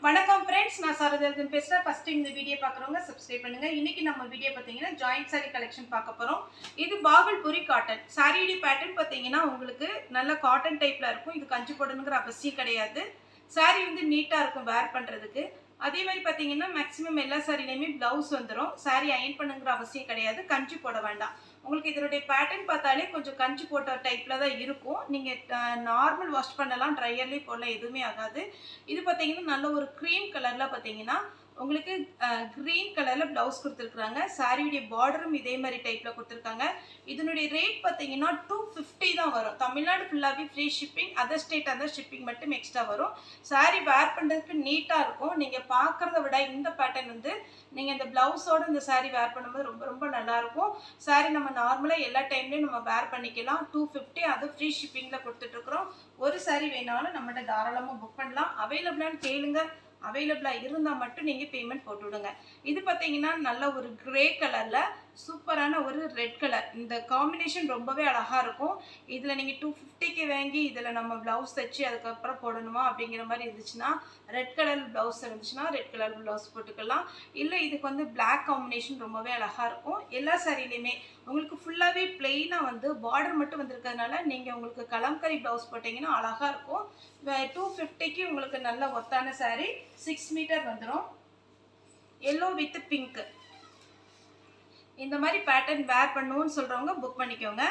வணக்கம் ஃப்ரெண்ட்ஸ், நான் சரோஜன் பேசுகிறேன். ஃபஸ்ட்டு இந்த வீடியோ பார்க்குறவங்க சப்ஸ்கிரைப் பண்ணுங்கள். இன்றைக்கி நம்ம வீடியோ பார்த்தீங்கன்னா ஜாயிண்ட் சாரீ கலெக்ஷன் பார்க்க போகிறோம். இது பாகல்பூரி காட்டன் சாரியுடைய பேட்டர்ன் பார்த்தீங்கன்னா உங்களுக்கு நல்ல காட்டன் டைப்பில் இருக்கும். இது கஞ்சி போடணுங்கிற அவசியம் கிடையாது. சாரீ வந்து நீட்டாக இருக்கும் வேர் பண்ணுறதுக்கு. அதே மாதிரி பார்த்தீங்கன்னா மேக்ஸிமம் எல்லா சாரிலையுமே ப்ளவுஸ் வந்துடும். சாரீ அயன் பண்ணுங்கிற அவசியம் கிடையாது, கஞ்சி போட வேண்டாம். உங்களுக்கு இதனுடைய பேட்டர்ன் பார்த்தாலே கொஞ்சம் கஞ்சி போட்ட டைப்பில் தான் இருக்கும். நீங்கள் நார்மல் வாஷ் பண்ணலாம், ட்ரையர்லேயே போடலாம், எதுவுமே ஆகாது. இது பார்த்தீங்கன்னா நல்ல ஒரு க்ரீம் கலரில் பார்த்தீங்கன்னா உங்களுக்கு க்ரீன் கலரில் ப்ளவுஸ் கொடுத்துருக்குறாங்க. சாரியுடைய பார்டரும் இதே மாதிரி டைப்பில் கொடுத்துருக்காங்க. இதனுடைய ரேட் பார்த்தீங்கன்னா 250 தான் வரும். தமிழ்நாடு ஃபுல்லாகவே ஃப்ரீ ஷிப்பிங், அதர் ஸ்டேட் அந்த ஷிப்பிங் மட்டும் எக்ஸ்ட்ரா வரும். சாரீ வேர் பண்ணுறதுக்கு நீட்டாக இருக்கும். நீங்கள் பார்க்குறத விட இந்த பேட்டர்ன் வந்து நீங்கள் இந்த ப்ளவுஸோடு இந்த சாரீ வேர் பண்ணும்போது ரொம்ப ரொம்ப நல்லாயிருக்கும். சாரீ நம்ம நார்மலாக எல்லா டைம்லேயும் நம்ம வேர் பண்ணிக்கலாம். 250 அது ஃப்ரீ ஷிப்பிங்கில் கொடுத்துட்ருக்குறோம். ஒரு சாரீ வேணாலும் நம்மகிட்ட தாராளமாக புக் பண்ணலாம். அவைலபிளான்னு கேளுங்க. அவைலபிளாக இருந்தால் மட்டும் நீங்கள் பேமெண்ட் போட்டு விடுங்க. இது பார்த்தீங்கன்னா நல்ல ஒரு கிரே கலரில் சூப்பரான ஒரு ரெட் கலர். இந்த காம்பினேஷன் ரொம்பவே அழகாக இருக்கும். இதில் நீங்கள் 250க்கு வாங்கி இதில் நம்ம ப்ளவுஸ் தைச்சி அதுக்கப்புறம் போடணுமா அப்படிங்கிற மாதிரி இருந்துச்சுன்னா ரெட் கலர் ப்ளவுஸ் இருந்துச்சுன்னா ரெட் கலர் ப்ளவுஸ் போட்டுக்கலாம். இல்லை இதுக்கு வந்து பிளாக் காம்பினேஷன் ரொம்பவே அழகாக இருக்கும். எல்லா சாரிலையுமே உங்களுக்கு ஃபுல்லாகவே பிளெயினாக வந்து பார்டர் மட்டும் வந்திருக்கிறதுனால நீங்கள் உங்களுக்கு கலம்கரி ப்ளவுஸ் போட்டிங்கன்னா அழகாக இருக்கும். 250க்கு உங்களுக்கு நல்ல ஒத்தான சாரீ 6 மீட்டர் வந்துடும். எல்லோ வித் பிங்க் இந்த மாதிரி பேட்டர்ன் வேர் பண்ணுவோன்னு சொல்கிறவங்க புக் பண்ணிக்கோங்க.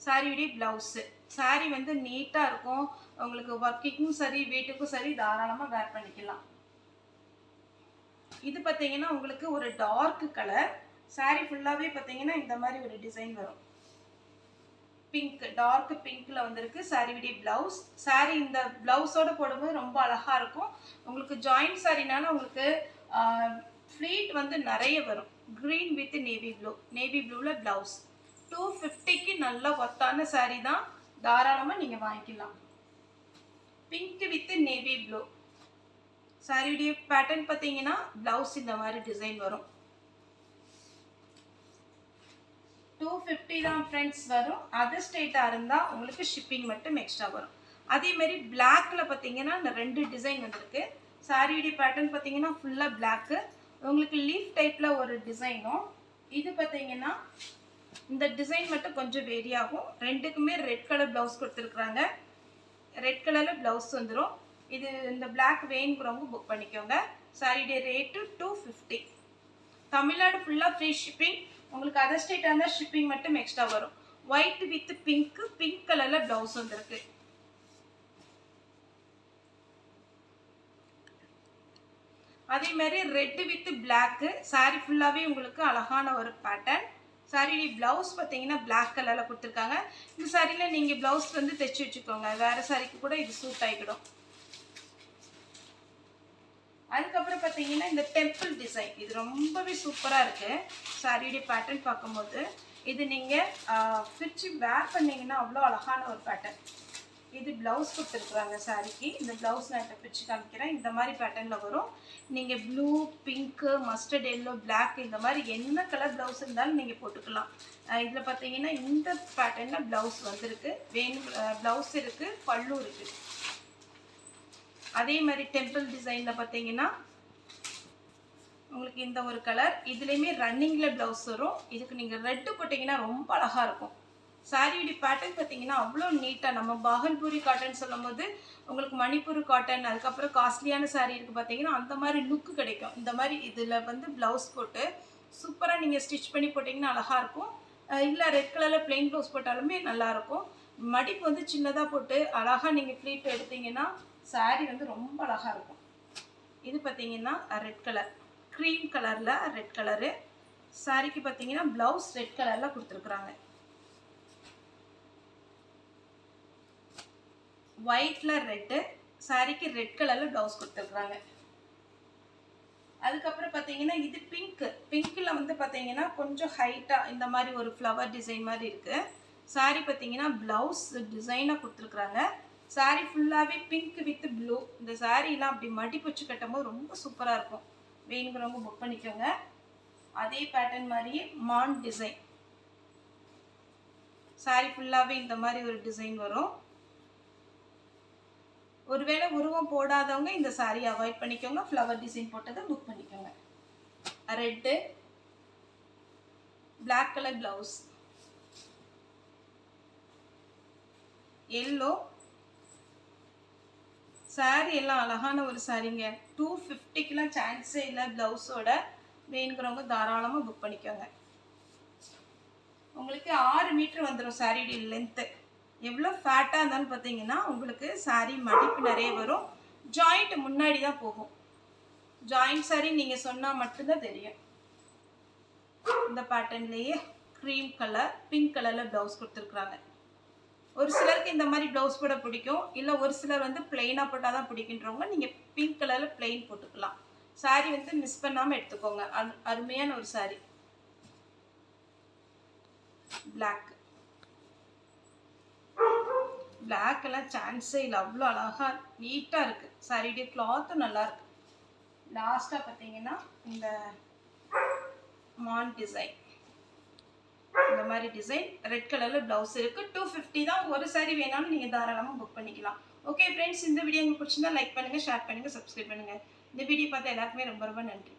சாரியுடைய ப்ளவுஸு சாரீ வந்து நீட்டாக இருக்கும். உங்களுக்கு ஒர்க்கிங்கும் சரி வீட்டுக்கும் சரி தாராளமாக வேர் பண்ணிக்கலாம். இது பார்த்தீங்கன்னா உங்களுக்கு ஒரு டார்க் கலர். சாரீ ஃபுல்லாகவே பார்த்தீங்கன்னா இந்த மாதிரி ஒரு டிசைன் வரும். பிங்க், டார்க் பிங்க்கில் வந்திருக்கு சாரியுடைய ப்ளவுஸ். சாரீ இந்த ப்ளவுஸோடு போடும்போது ரொம்ப அழகாக இருக்கும். உங்களுக்கு ஜாயிண்ட் சாரினால உங்களுக்கு ஃப்ளீட் வந்து நிறைய வரும். Green with navy blue, navy ப்ளூவில் ப்ளவுஸ். 250க்கு நல்ல ஒத்தான சாரீ தான், தாராளமாக நீங்கள் வாங்கிக்கலாம். பிங்க் வித் நேவி ப்ளூ சாரியுடைய பேட்டர்ன் பார்த்தீங்கன்னா ப்ளவுஸ் இந்த மாதிரி டிசைன் வரும். 250 தான் ஃப்ரெண்ட்ஸ் வரும். அதர் ஸ்டேட்டாக இருந்தால் உங்களுக்கு ஷிப்பிங் மட்டும் எக்ஸ்ட்ரா வரும். அதேமாரி பிளாக்கில் பார்த்தீங்கன்னா இந்த 2 டிசைன் வந்திருக்கு. சாரியுடைய பேட்டர்ன் பார்த்தீங்கன்னா ஃபுல்லாக பிளாக்கு. உங்களுக்கு லீஃப் டைப்பில் ஒரு டிசைனும், இது பார்த்தீங்கன்னா இந்த டிசைன் மட்டும் கொஞ்சம் வேரி ஆகும். ரெண்டுக்குமே ரெட் கலர் ப்ளவுஸ் கொடுத்துருக்குறாங்க. ரெட் கலரில் ப்ளவுஸ் வந்துடும். இது இந்த பிளாக் வேணுங்கிறவங்க புக் பண்ணிக்கோங்க. சாரியுடைய ரேட்டு 250. தமிழ்நாடு ஃபுல்லாக ஃப்ரீ ஷிப்பிங். உங்களுக்கு அதர் ஸ்டேட்டாக இருந்தால் ஷிப்பிங் மட்டும் எக்ஸ்ட்ரா வரும். ஒயிட் வித் பிங்க்கு, பிங்க் கலரில் ப்ளவுஸ் வந்துருக்கு. அதே மாதிரி ரெட் வித் பிளாக்கு சாரீ ஃபுல்லாகவே உங்களுக்கு அழகான ஒரு பேட்டர்ன். சாரீ ப்ளவுஸ் பார்த்தீங்கன்னா பிளாக் கலரில் கொடுத்துருக்காங்க. இந்த சாரியில் நீங்கள் ப்ளவுஸ் வந்து தைச்சி வச்சுக்கோங்க, வேறு சாரிக்கு கூட இது சூட் ஆகிடும். அதுக்கப்புறம் பார்த்தீங்கன்னா இந்த டெம்பிள் டிசைன் இது ரொம்பவே சூப்பராக இருக்குது. சாரியுடைய பேட்டர்ன் பார்க்கும்போது இது நீங்கள் பிரித்து வேர் பண்ணிங்கன்னா அவ்வளோ அழகான ஒரு பேட்டர்ன். இது ப்ளவுஸ் கொடுத்துருக்குறாங்க சாரிக்கு. இந்த ப்ளவுஸ் நான் இப்போ பிரித்து காமிக்கிறேன். இந்த மாதிரி பேட்டர்னில் வரும். நீங்கள் blue, pink, mustard yellow, black இந்த மாதிரி என்ன கலர் ப்ளவுஸ் இருந்தாலும் நீங்கள் போட்டுக்கலாம். இதில் பார்த்தீங்கன்னா இந்த பேட்டர்னில் ப்ளவுஸ் வந்திருக்கு. வேணும் ப்ளவுஸ் இருக்குது, பல்லு இருக்குது. அதே மாதிரி டெம்பிள் டிசைனில் பார்த்தீங்கன்னா உங்களுக்கு இந்த ஒரு கலர். இதுலேயுமே ரன்னிங்கில் ப்ளவுஸ் வரும். இதுக்கு நீங்கள் ரெட்டு போட்டிங்கன்னா ரொம்ப அழகாக இருக்கும். சாரியுடைய பேட்டர்ன் பார்த்தீங்கன்னா அவ்வளோ நீட்டாக, நம்ம பாகல்பூரி காட்டன் சொல்லும் போது உங்களுக்கு மணிப்பூர் காட்டன் அதுக்கப்புறம் காஸ்ட்லியான சாரீ இருக்குது பார்த்தீங்கன்னா அந்த மாதிரி லுக்கு கிடைக்கும். இந்த மாதிரி இதில் வந்து ப்ளவுஸ் போட்டு சூப்பராக நீங்கள் ஸ்டிச் பண்ணி போட்டிங்கன்னா அழகாக இருக்கும். இல்லை ரெட் கலரில் பிளெயின் ப்ளவுஸ் போட்டாலுமே நல்லாயிருக்கும். மடிப்பு வந்து சின்னதாக போட்டு அழகாக நீங்கள் ஃப்ளீட் எடுத்திங்கன்னா சாரீ வந்து ரொம்ப அழகாக இருக்கும். இது பார்த்தீங்கன்னா ரெட் கலர், க்ரீம் கலரில் ரெட் கலரு. சாரீக்கு பார்த்தீங்கன்னா ப்ளவுஸ் ரெட் கலரில் கொடுத்துருக்குறாங்க. ஒயிட்டில் ரெட்டு, சாரிக்கு ரெட் கலரில் ப்ளவுஸ் கொடுத்துருக்குறாங்க. அதுக்கப்புறம் பார்த்தீங்கன்னா இது பிங்க்கு. பிங்க்கில் வந்து பார்த்தீங்கன்னா கொஞ்சம் ஹைட்டாக இந்த மாதிரி ஒரு ஃப்ளவர் டிசைன் மாதிரி இருக்குது. சாரீ பார்த்தீங்கன்னா ப்ளவுஸ் டிசைனாக கொடுத்துருக்குறாங்க. சாரீ ஃபுல்லாகவே பிங்க் வித் ப்ளூ. இந்த சாரீலாம் அப்படி மடிப்பு வச்சு கட்டும்போது ரொம்ப சூப்பராக இருக்கும். வேணுங்கிறவங்க புக் பண்ணிக்கோங்க. அதே பேட்டர்ன் மாதிரியே மான் டிசைன். சாரீ ஃபுல்லாகவே இந்த மாதிரி ஒரு டிசைன் வரும். ஒருவேளை உருவம் போடாதவங்க இந்த saree அவாய்ட் பண்ணிக்கோங்க. ஃப்ளவர் டிசைன் போட்டதை புக் பண்ணிக்கோங்க. Red, black colour blouse, yellow saree எல்லாம் அழகான ஒரு சாரீங்க. 250க்குலாம் சான்ஸே இல்லை. ப்ளவுஸோட வேணுங்கிறவங்க தாராளமாக புக் பண்ணிக்கோங்க. உங்களுக்கு 6 மீட்டர் வந்துடும் சாரீ லென்த்து. எவ்வளோ ஃபேட்டாக இருந்தாலும் பார்த்தீங்கன்னா உங்களுக்கு saree மடிப்பு நிறைய வரும். ஜாயிண்ட் முன்னாடி தான் போகும். ஜாயிண்ட் saree நீங்கள் சொன்னால் மட்டும்தான் தெரியும். இந்த பேட்டர்ன்லேயே க்ரீம் கலர், பிங்க் கலரில் ப்ளவுஸ் கொடுத்துருக்குறாங்க. ஒரு சிலருக்கு இந்த மாதிரி ப்ளவுஸ் போட பிடிக்கும். இல்லை ஒரு சிலர் வந்து பிளெயினாக போட்டால் தான் பிடிக்கின்றவங்க நீங்கள் பிங்க் கலரில் பிளெயின் போட்டுக்கலாம். saree வந்து மிஸ் பண்ணாமல் எடுத்துக்கோங்க. அருமையான ஒரு saree. பிளாக் எல்லாம் சான்ஸே இல்லை. அவ்வளோ அழகாக நீட்டாக இருக்குது. சாரியுடைய கிளாத்தும் நல்லா இருக்கு. லாஸ்ட்டாக பார்த்தீங்கன்னா இந்த மான் டிசைன், இந்த மாதிரி டிசைன் ரெட் கலரில் ப்ளவுஸ் இருக்குது. 250 தான். ஒரு saree வேணாலும் நீங்கள் தாராளமாக புக் பண்ணிக்கலாம். ஓகே ஃப்ரெண்ட்ஸ், இந்த வீடியோ உங்களுக்கு பிடிச்சிருந்தா லைக் பண்ணுங்கள், ஷேர் பண்ணுங்கள், சப்ஸ்கிரைப் பண்ணுங்கள். இந்த வீடியோ பார்த்தா எல்லாருக்குமே ரொம்ப ரொம்ப நன்றி.